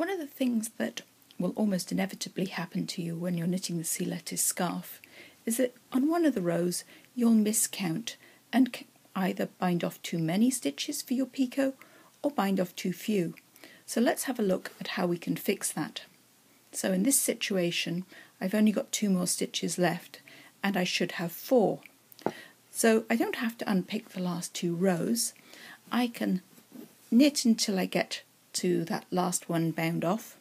One of the things that will almost inevitably happen to you when you're knitting the sea lettuce scarf is that on one of the rows you'll miscount and either bind off too many stitches for your picot or bind off too few. So let's have a look at how we can fix that. So in this situation I've only got 2 more stitches left and I should have 4. So I don't have to unpick the last 2 rows. I can knit until I get to that last one bound off,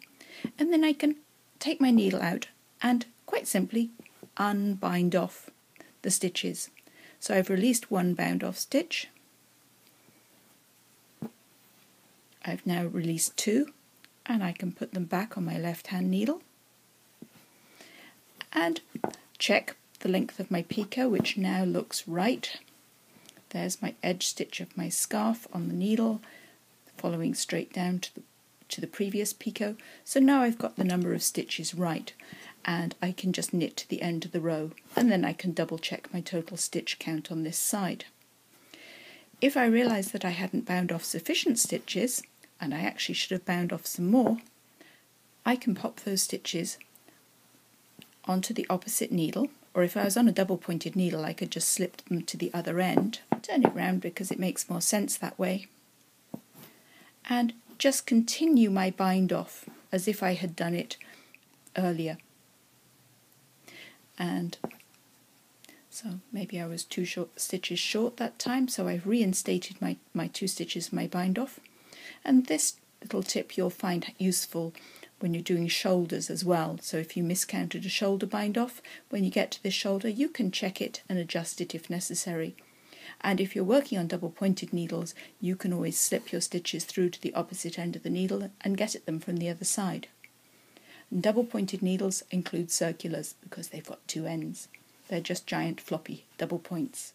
and then I can take my needle out and quite simply unbind off the stitches. So I've released 1 bound off stitch. I've now released 2 and I can put them back on my left hand needle and check the length of my picot, which now looks right. There's my edge stitch of my scarf on the needle, following straight down to the previous picot. So now I've got the number of stitches right, and I can just knit to the end of the row, and then I can double check my total stitch count on this side. If I realise that I hadn't bound off sufficient stitches, and I actually should have bound off some more, I can pop those stitches onto the opposite needle, or if I was on a double pointed needle I could just slip them to the other end, turn it round because it makes more sense that way, and just continue my bind off as if I had done it earlier. And so maybe I was 2 stitches short that time, so I've reinstated my 2 stitches of my bind off. And this little tip you'll find useful when you're doing shoulders as well. So if you miscounted a shoulder bind off, when you get to this shoulder you can check it and adjust it if necessary. And if you're working on double pointed needles, you can always slip your stitches through to the opposite end of the needle and get at them from the other side. And double pointed needles include circulars because they've got 2 ends. They're just giant floppy double points.